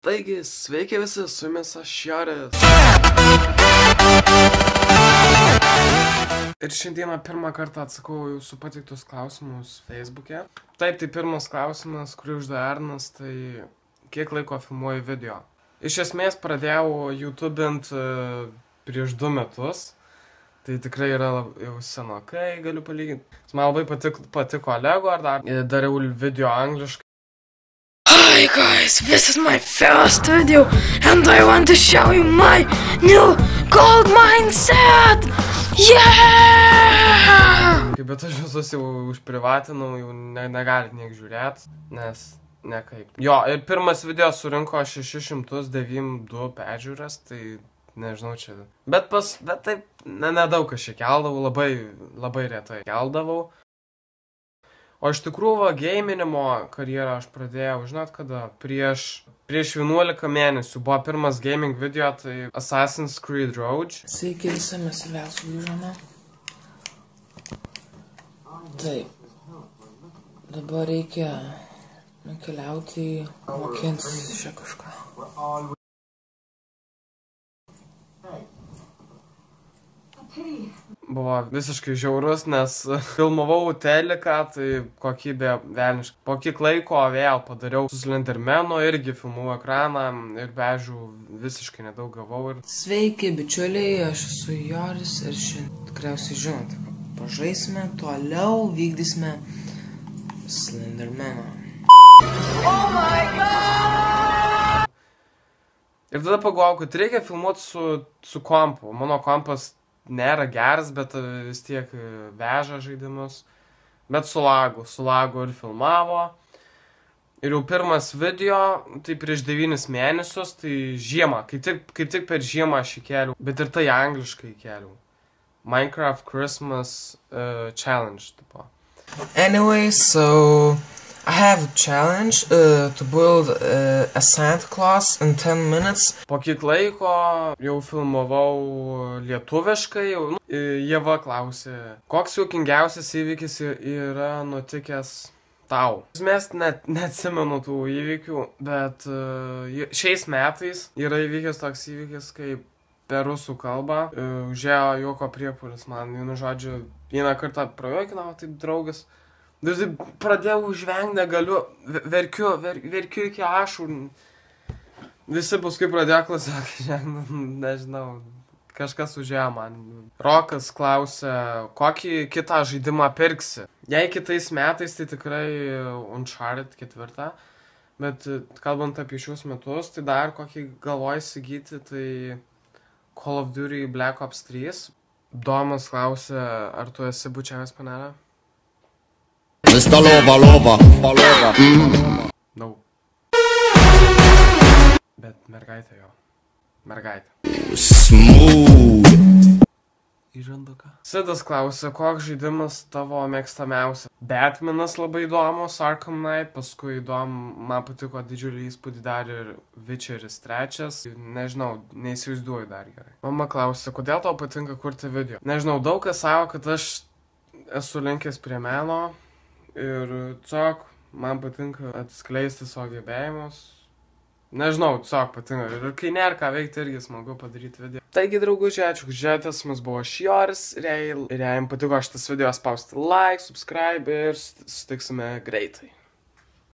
Taigi, sveiki visi, su jumis aš Joris. Ir šiandieną pirmą kartą atsakau jūsų pateiktus klausimus Facebook'e. Taip, tai pirmas klausimas, kurį uždavė Arnas, tai kiek laiko filmuoju video. Iš esmės pradėjau YouTube'int prieš 2 metus. Tai tikrai yra jau senokai, galiu palyginti. Man labai patiko Lego, ar dariau video angliškai. Hi guys, this is my first video and I want to show you my new gold mine set! Yeah! Bet aš visus jau užprivatinau, jau negalit niek žiūrėt, nes nekaip. Jo, ir pirmas video surinko 692 peržiūras, tai nežinau čia. Bet taip, nedaug aš čia keldavau, labai retai keldavau. O iš tikrųjų, geiminimo karjerą aš pradėjau, žinot kada, prieš 11 mėnesių buvo pirmas gaming video, tai Assassin's Creed Rogue. Sveiki visi, mes vėl sugrįžome. Taip, dabar reikia nukeliauti mokintis čia kažką. Buvo visiškai žiaurus, nes filmavau teliką, tai kokybė velniškai. Po kiek laiko vėl padariau su Slendermanu, irgi filmavau ekraną ir vežų visiškai nedaug gavau. Sveiki bičiuliai, aš esu Joris ir šiandien tikriausiai žinote, pažaisime, toliau vykdysime Slendermaną. Oh my god! Ir tada pagalvojau, kad reikia filmuoti su kompu. Mano kompas nėra geras, bet vis tiek veža žaidimus. Bet su lagu ir filmavo. Ir jau pirmas video, tai prieš 9 mėnesius, tai žiemą. Kaip tik per žiemą aš įkeliau. Bet ir tai angliškai įkeliau. Minecraft Christmas Challenge. Tipo. Anyway, so I have a challenge to build a Santa Claus in 10 minutes. Po kiek laiko jau filmavau lietuviškai. Ieva klausė, koks juokingiausias įvykis yra nutikęs tau? Mes neatsimenu tų įvykių, bet šiais metais yra įvykęs toks įvykis, kaip per rusų kalbą užėjo juoko priepuolis man. Vienu žodžiu, vieną kartą prajuokinavo taip draugas. Pradėjau žvengti, negaliu, verkiu iki ašarų. Visi paskui pradėjo klausyti, nežinau, kažkas užėjo man. Rokas klausė, kokį kitą žaidimą pirksi. Jei kitais metais, tai tikrai Uncharted 4. Bet kalbant apie šios metus, tai dar kokį galvoju įsigyti, tai Call of Duty Black Ops 3. Domas klausė, ar tu esi bučiavęs panelę? Mr. Lova. Daug. Bet mergaitė jo. Mergaitė. Smooth. Įžanduką. Sidas klausė, koks žaidimas tavo mėgstamiausias? Batmanas labai įdomus, Arkham Knight, paskui man patiko didžiulį įspūdį dar ir Witcheris 3. Nežinau, neįsivaizduoju dar gerai. Mama klausė, kodėl tau patinka kurti video? Nežinau, daug kas sako, kad aš esu linkęs prie meno. Ir tiesiog man patinka atskleisti savo gebėjimus. Nežinau, tiesiog patinka. Ir kai nėra ką veikti, irgi smagu padaryti video. Taigi, draugužiai, ačiū, kad žiūrėtės, mums buvo Joris. Ir jei jums patiko šitas video, spausti like, subscribe ir susitiksime greitai.